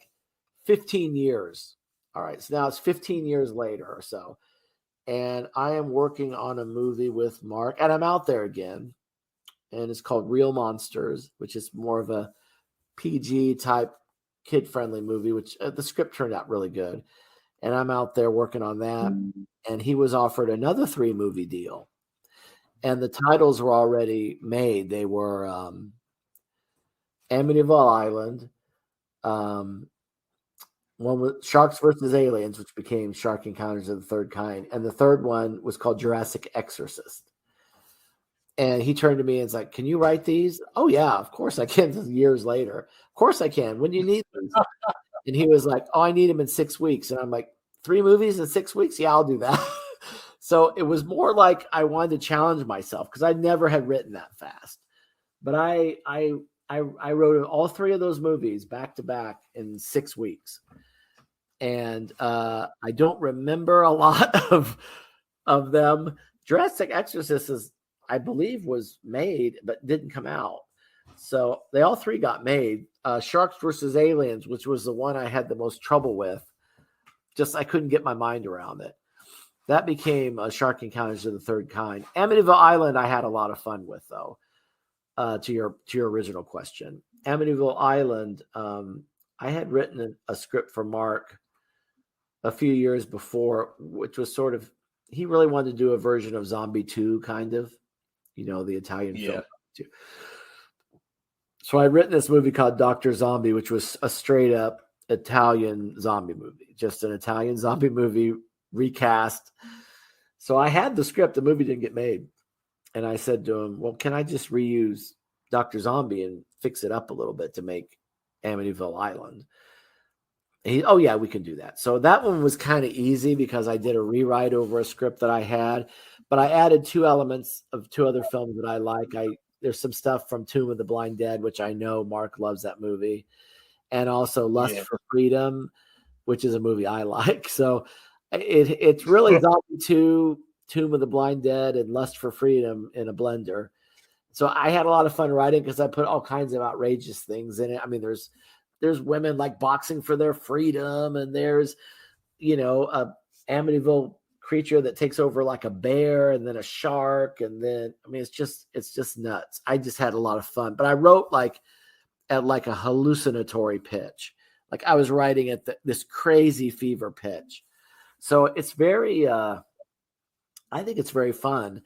15 years. All right. So now it's 15 years later or so. And I am working on a movie with Mark, and I'm out there again. And it's called Real Monsters, which is more of a PG type, kid-friendly movie, which the script turned out really good. And I'm out there working on that. And he was offered another 3-movie deal. And the titles were already made. They were Amityville Island, one with Sharks versus Aliens, which became Shark Encounters of the Third Kind. And the third one was called Jurassic Exorcist. And he turned to me and was like, "Can you write these?" "Oh, yeah, of course I can." Years later. "Of course I can. When do you need these?" And he was like, "Oh, I need them in 6 weeks." And I'm like, 3 movies in 6 weeks? Yeah, I'll do that. So it was more like I wanted to challenge myself, because I never had written that fast. But I wrote all 3 of those movies back to back in 6 weeks. And I don't remember a lot of them. Jurassic Exorcist I believe was made but didn't come out. So they all 3 got made. Sharks versus Aliens, which was the one I had the most trouble with. Just I couldn't get my mind around it. That became Shark Encounters of the Third Kind. Amityville Island I had a lot of fun with, though. To your original question, Amityville Island, I had written a script for Mark a few years before, which was sort of, he really wanted to do a version of Zombie 2, kind of, the Italian film. So I'd written this movie called Dr. Zombie, which was a straight up Italian zombie movie, just an Italian zombie movie recast. So I had the script. The movie didn't get made. And I said to him, well, can I just reuse Dr. Zombie and fix it up a little bit to make Amityville Island? And oh yeah, we can do that. So that one was kind of easy because I did a rewrite over a script that I had, but I added 2 elements of 2 other films that I like. There's some stuff from Tomb of the Blind Dead, which I know Mark loves that movie, and also Lust Yeah. for Freedom, which is a movie I like. So it's really Zombie 2, Tomb of the Blind Dead, and Lust for Freedom in a blender. So I had a lot of fun writing because I put all kinds of outrageous things in it. I mean, there's women like boxing for their freedom, and there's, a Amityville creature that takes over like a bear, and then a shark, and then it's just nuts. I just had a lot of fun, but I wrote at like a hallucinatory pitch. Like I was writing at this crazy fever pitch. So it's very, I think it's very fun.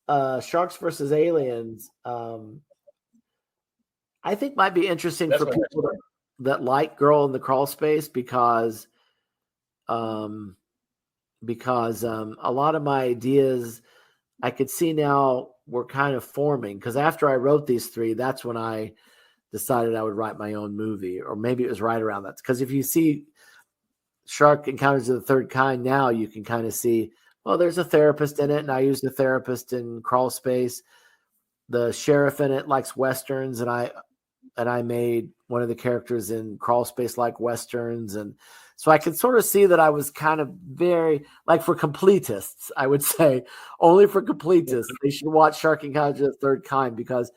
Sharks versus Aliens, I think might be interesting for people that like Girl in the Crawl Space because a lot of my ideas I could see now were kind of forming, because after I wrote these 3, that's when I decided I would write my own movie, or maybe it was right around that. Because if you see Shark Encounters of the Third Kind now, you can kind of see, well, there's a therapist in it, and I used a therapist in Crawlspace. The sheriff in it likes Westerns, and I made one of the characters in Crawlspace like Westerns. And so I could sort of see that I was kind of very, like, for completists, I would say, only for completists, they should watch Shark Encounters of the Third Kind, because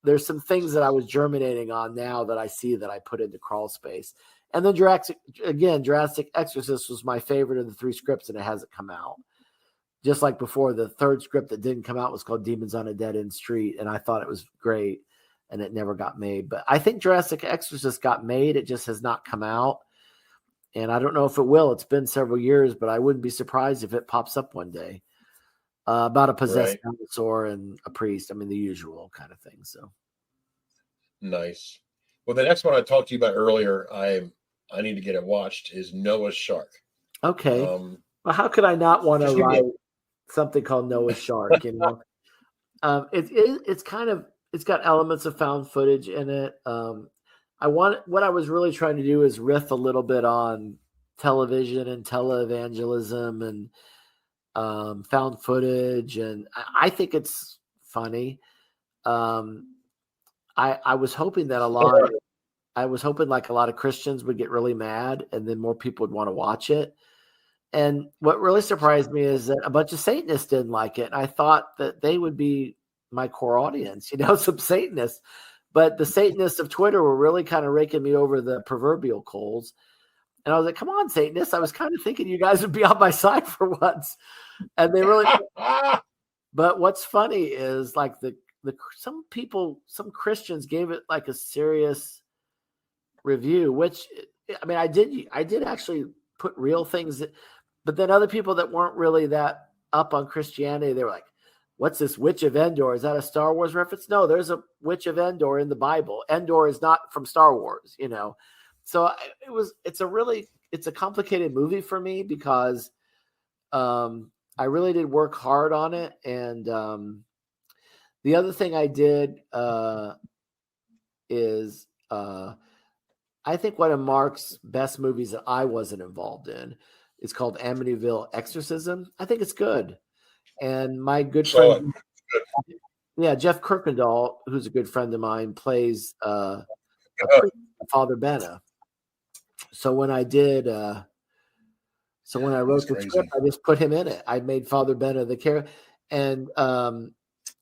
there's some things that I was germinating on now that I see that I put into Crawlspace. And then Jurassic Exorcist was my favorite of the 3 scripts, and it hasn't come out. Just like before, the 3rd script that didn't come out was called Demons on a Dead End Street, and I thought it was great, and it never got made. But I think Jurassic Exorcist got made. It just has not come out, and I don't know if it will. It's been several years, but I wouldn't be surprised if it pops up one day. About a possessed dinosaur and a priest. The usual kind of thing. So nice. Well, the next one I talked to you about earlier, I need to get it watched, is Noah's Shark. Okay. Well, how could I not want to write something called Noah's Shark? It's got elements of found footage in it. What I was really trying to do is riff a little bit on television and televangelism and found footage, and I think it's funny. I was hoping that a lot of Christians would get really mad, and then more people would want to watch it. And what really surprised me is that a bunch of Satanists didn't like it. And I thought that they would be my core audience, some Satanists. But the Satanists of Twitter were really kind of raking me over the proverbial coals. And I was like, come on, Satanists. I was kind of thinking you guys would be on my side for once. And they really But what's funny is like some Christians gave it like a serious review, which I did actually put real things but then other people that weren't really that up on Christianity, they were like, what's this Witch of Endor? Is that a Star Wars reference? No, there's a Witch of Endor in the Bible. Endor is not from Star Wars, So it's a complicated movie for me because I really did work hard on it. And the other thing I did is I think one of Mark's best movies that I wasn't involved in is called Amityville Exorcism. I think it's good. And my good friend, Jeff Kirkendall, who's a good friend of mine, plays Father Benna. So when I did, when I wrote the script, I just put him in it. I made Father Benna the character. And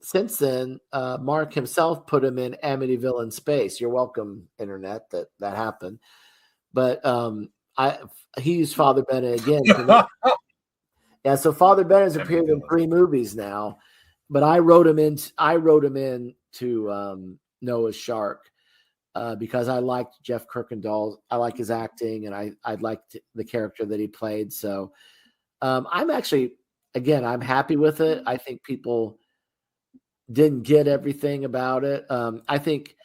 since then, Mark himself put him in Amityville in Space. You're welcome, Internet, that happened. But he used Father Benna again. Yeah, so Father Benna has appeared in 3 movies now, but I wrote him in to Noah's Shark because I liked Jeff Kirkendall. I like his acting, and I liked the character that he played. So I'm actually, again, I'm happy with it. I think people didn't get everything about it. I think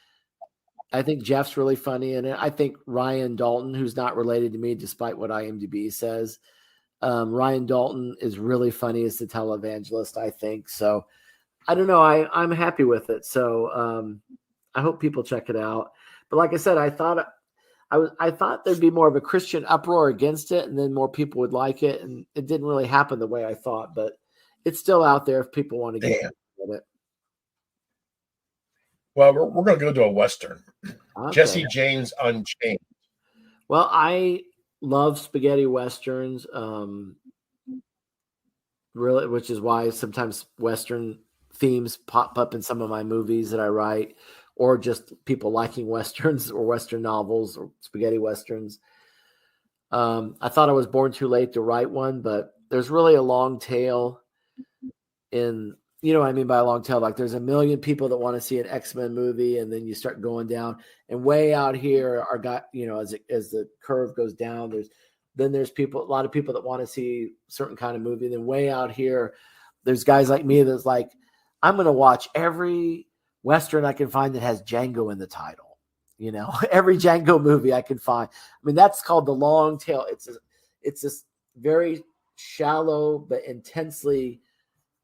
Jeff's really funny in it. I think Ryan Dalton, who's not related to me, despite what IMDb says, Ryan Dalton is really funny as the televangelist, I think. So I don't know. I'm happy with it. So I hope people check it out. But like I said, I thought there'd be more of a Christian uproar against it, and then more people would like it, and it didn't really happen the way I thought. But it's still out there if people want to get it. Well, we're going to go to a Western. Okay. Jesse James Unchained. Well, I love spaghetti Westerns, really, which is why sometimes Western themes pop up in some of my movies that I write, or just people liking Westerns or Western novels or spaghetti Westerns. I thought I was born too late to write one, but there's really a long tail in, you know what I mean by a long tail? Like there's a million people that want to see an X-Men movie, and then you start going down, and way out here are got, you know, as the curve goes down, there's a lot of people that want to see certain kind of movie. And then way out here, there's guys like me that's like, I'm going to watch every Western I can find that has Django in the title, you know, every Django movie I can find. I mean, that's called the long tail. It's this very shallow but intensely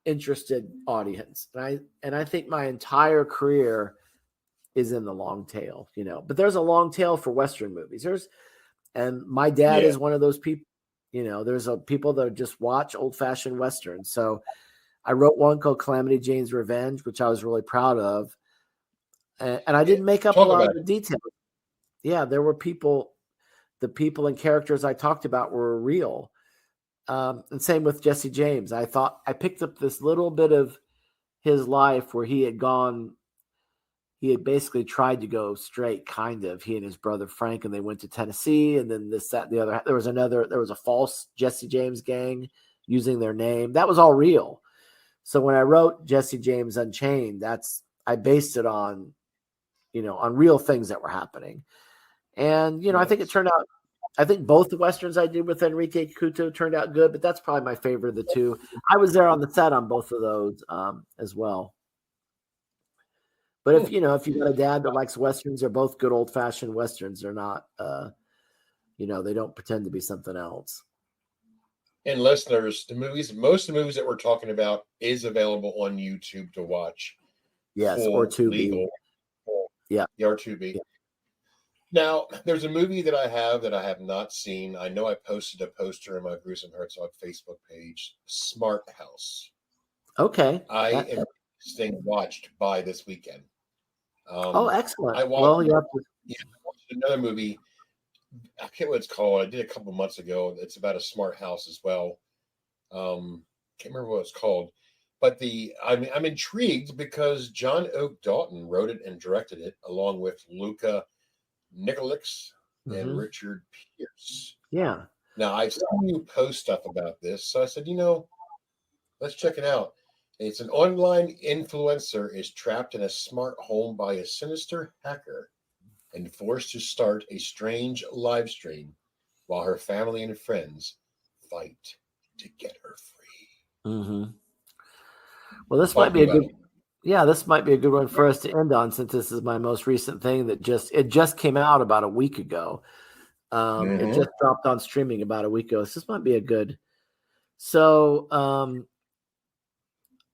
interested audience. And I think my entire career is in the long tail, you know, but there's a long tail for Western movies. And my dad is one of those people, you know, there's people that just watch old fashioned Westerns. So I wrote one called Calamity Jane's Revenge, which I was really proud of. And I didn't make up a lot of the details. Yeah. There were the people and characters I talked about were real. And same with Jesse James. I picked up this little bit of his life where he had basically tried to go straight, kind of, he and his brother Frank, and they went to Tennessee, and then this, that, the other, there was a false Jesse James gang using their name. That was all real. So when I wrote Jesse James Unchained, I based it on, you know, on real things that were happening. And, you know, I think it turned out, I think both the Westerns I did with Enrique Cacuto turned out good, but that's probably my favorite of the two. I was there on the set on both of those as well. But if you've got a dad that likes Westerns, they're both good old fashioned Westerns. They're not, you know, they don't pretend to be something else. And listeners, most of the movies that we're talking about is available on YouTube to watch. Yes, or Tubi. Yeah, or Tubi. Yeah. Now, there's a movie that I have not seen. I know I posted a poster on my Gruesome Hertzogg Facebook page, Smart House. Okay. I am staying watched by this weekend. Excellent. I watched another movie. I can't remember what it's called. I did a couple months ago. It's about a smart house as well. Can't remember what it's called. But I'm intrigued because John Oak Dalton wrote it and directed it, along with Luca Nicolix and Richard Pierce. Yeah. Now, I've seen you post stuff about this, so I said, you know, let's check it out. It's an online influencer is trapped in a smart home by a sinister hacker and forced to start a strange live stream while her family and friends fight to get her free. Mm-hmm. Well, this might be this might be a good one for us to end on, since this is my most recent thing that just came out about a week ago. It just dropped on streaming about a week ago. So this might be a good. So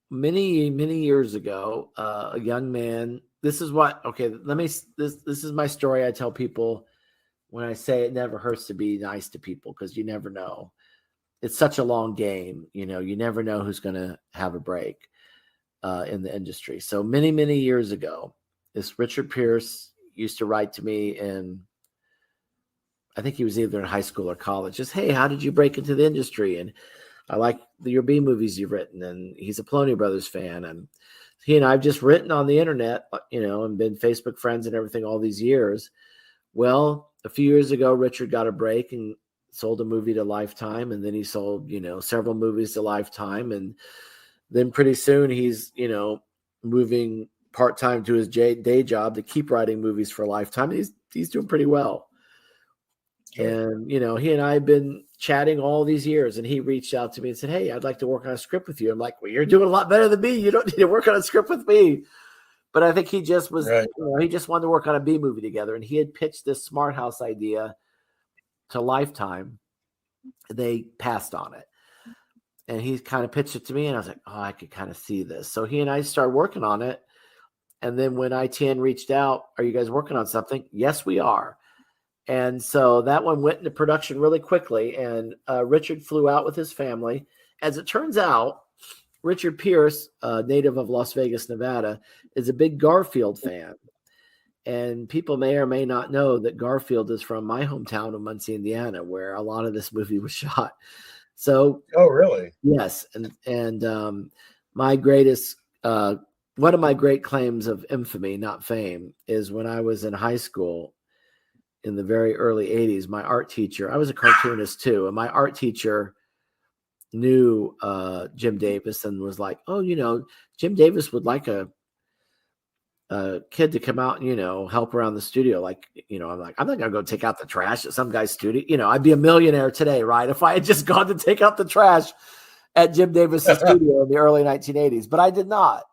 many years ago, a young man. This is this is my story. I tell people when I say it never hurts to be nice to people, because you never know. It's such a long game. You know, you never know who's going to have a break in the industry. So many years ago, this Richard Pierce used to write to me, and I think he was either in high school or college. Just, hey, how did you break into the industry? And I like your B movies you've written. And he's a Poloni Brothers fan. And he and I've just written on the internet, you know, and been Facebook friends and everything all these years. Well, a few years ago, Richard got a break and sold a movie to Lifetime. And then he sold, you know, several movies to Lifetime. And then pretty soon he's, you know, moving part-time to his day job to keep writing movies for Lifetime. He's doing pretty well. And, you know, he and I have been chatting all these years, and he reached out to me and said, hey, I'd like to work on a script with you. I'm like, well, you're doing a lot better than me. You don't need to work on a script with me. But I think he just was, you know, he just wanted to work on a B movie together. And he had pitched this smart house idea to Lifetime. They passed on it. And he kind of pitched it to me, and I was like, oh, I could kind of see this. So he and I started working on it. And then when ITN reached out, are you guys working on something? Yes, we are. And so that one went into production really quickly. And Richard flew out with his family. As it turns out, Richard Pierce, native of Las Vegas, Nevada, is a big Garfield fan. And people may or may not know that Garfield is from my hometown of Muncie, Indiana, where a lot of this movie was shot. So, oh, really? Yes, and my greatest, one of my great claims of infamy, not fame, is when I was in high school in the very early '80s. My art teacher, I was a cartoonist too, and my art teacher knew Jim Davis and was like, "Oh, Jim Davis would like a kid to come out and help around the studio." Like, I'm like, I'm not gonna go take out the trash at some guy's studio. I'd be a millionaire today, right, if I had just gone to take out the trash at Jim Davis's studio in the early 1980s. But I did not,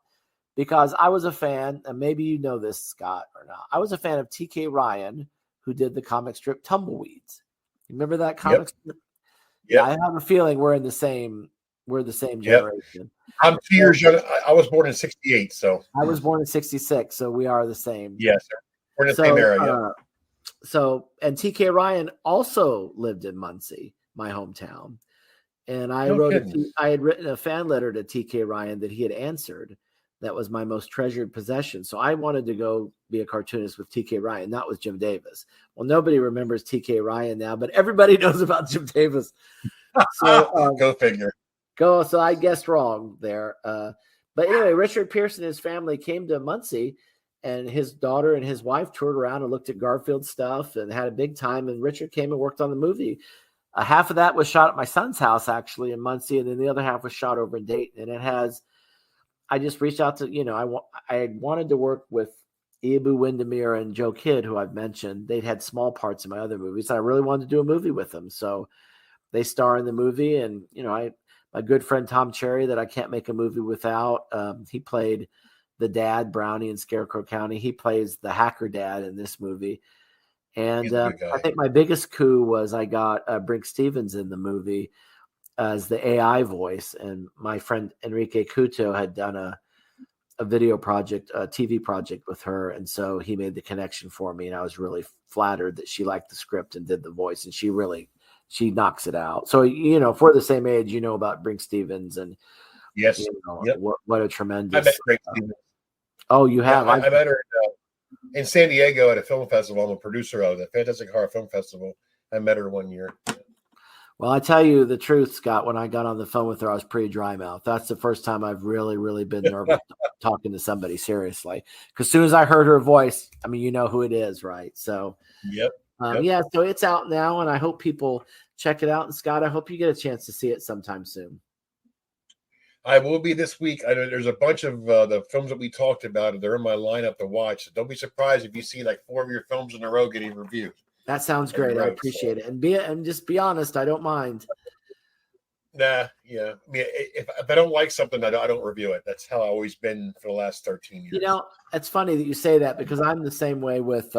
because I was a fan, and maybe you know this, Scott, or not. I was a fan of T.K. Ryan, who did the comic strip Tumbleweeds. You remember that comic strip? Yeah, I have a feeling we're the same generation. I'm 2 years young. I was born in '68, so I was born in '66, so we are the same. Yes, sir. We're in the same era. And T.K. Ryan also lived in Muncie, my hometown. And I had written a fan letter to T.K. Ryan that he had answered. That was my most treasured possession. So I wanted to go be a cartoonist with T.K. Ryan, not with Jim Davis. Well, nobody remembers T.K. Ryan now, but everybody knows about Jim Davis. So go figure. So I guessed wrong there. But anyway, Richard Pierce and his family came to Muncie, and his daughter and his wife toured around and looked at Garfield stuff and had a big time. And Richard came and worked on the movie. Half of that was shot at my son's house, actually, in Muncie, and then the other half was shot over in Dayton. And I just reached out to, I wanted to work with Ibu Windermere and Joe Kidd, who I've mentioned. They'd had small parts in my other movies. I really wanted to do a movie with them. So they star in the movie. And, my good friend Tom Cherry, that I can't make a movie without, he played the dad, Brownie, in Scarecrow County. He plays the hacker dad in this movie. And I think my biggest coup was I got Brink Stevens in the movie as the AI voice. And my friend Enrique Couto had done a video project, a TV project with her. And so he made the connection for me. And I was really flattered that she liked the script and did the voice. And she knocks it out. So, if we're the same age, about Brink Stevens. And yes, what a tremendous. I met Brink Stevens. Oh, you have? Yeah, I met her in San Diego at a film festival. I'm a producer of the Fantastic Horror Film Festival. I met her one year. Well, I tell you the truth, Scott, when I got on the phone with her, I was pretty dry mouth. That's the first time I've really, really been nervous talking to somebody seriously. Because as soon as I heard her voice, you know who it is, right? So, yeah, so it's out now, and I hope people check it out. And Scott, I hope you get a chance to see it sometime soon. I will be this week. I know there's a bunch of the films that we talked about. They're in my lineup to watch. So don't be surprised if you see like 4 of your films in a row getting reviewed. That sounds great. I appreciate it. And just be honest. I don't mind. Nah, yeah. If I don't like something, I don't review it. That's how I've always been for the last 13 years. It's funny that you say that, because I'm the same way with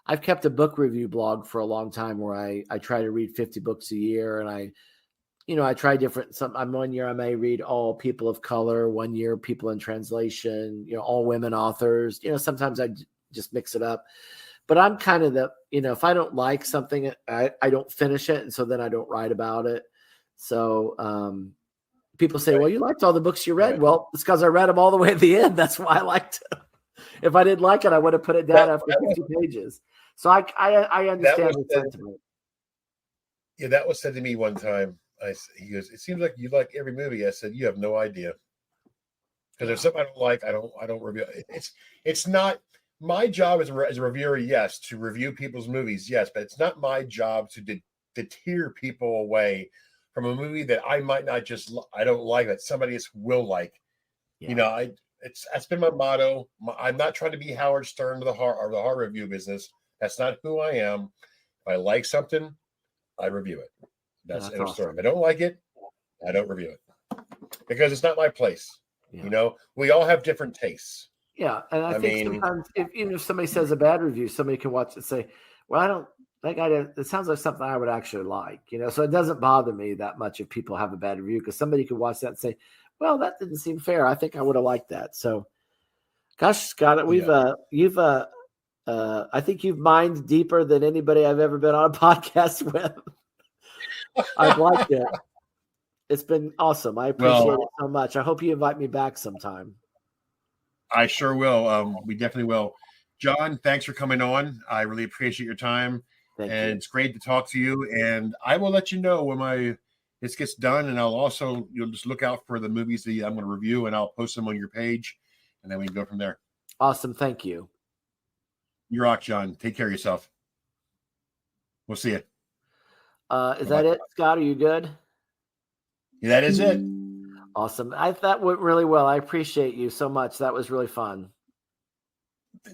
I've kept a book review blog for a long time where I try to read 50 books a year, and I try different. One year I may read all people of color. One year people in translation. All women authors. Sometimes I just mix it up. But I'm kind of if I don't like something, I don't finish it, and so then I don't write about it. So people say, "Well, you liked all the books you read." Right. Well, it's because I read them all the way at the end. That's why I liked it. If I didn't like it, I would have put it down after 50 pages. So I understand the sentiment. Yeah, that was said to me one time. He goes, "It seems like you like every movie." I said, "You have no idea." Because if something I don't like, I don't review it. It's not my job as a reviewer, yes, to review people's movies, yes, but it's not my job to deter people away from a movie that I might not I don't like, that somebody else will like. Yeah. That's been my motto. I'm not trying to be Howard Stern of the horror review business. That's not who I am. If I like something, I review it. That's end of story. If I don't like it, I don't review it, because it's not my place. Yeah. We all have different tastes. Yeah, and I think sometimes, even if somebody says a bad review, somebody can watch it and say, "Well, that guy, it sounds like something I would actually like, so it doesn't bother me that much if people have a bad review, because somebody could watch that and say, well, that didn't seem fair. I think I would have liked that. So, gosh, Scott, I think you've mined deeper than anybody I've ever been on a podcast with. I've liked it. It's been awesome. I appreciate it so much. I hope you invite me back sometime. I sure will. We definitely will. John, thanks for coming on. I really appreciate your time. Thank you. It's great to talk to you. And I will let you know when this gets done. And you'll just look out for the movies that I'm going to review, and I'll post them on your page, and then we can go from there. Awesome. Thank you. You rock, John. Take care of yourself. We'll see you. Is Bye-bye. That it, Scott? Are you good? Yeah, that is it. Awesome. That went really well. I appreciate you so much. That was really fun.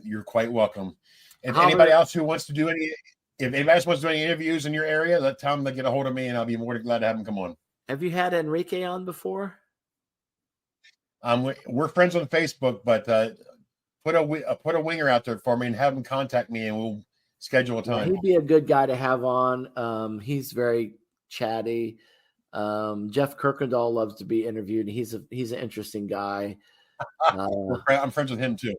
You're quite welcome. If anybody else wants to do any interviews in your area, tell them to get a hold of me, and I'll be more than glad to have them come on. Have you had Enrique on before? We're friends on Facebook, but put a winger out there for me and have him contact me, and we'll schedule a time. He'd be a good guy to have on. He's very chatty. Jeff Kirkendall loves to be interviewed. He's an interesting guy. I'm friends with him too.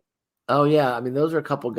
Oh yeah, I mean, those are a couple guys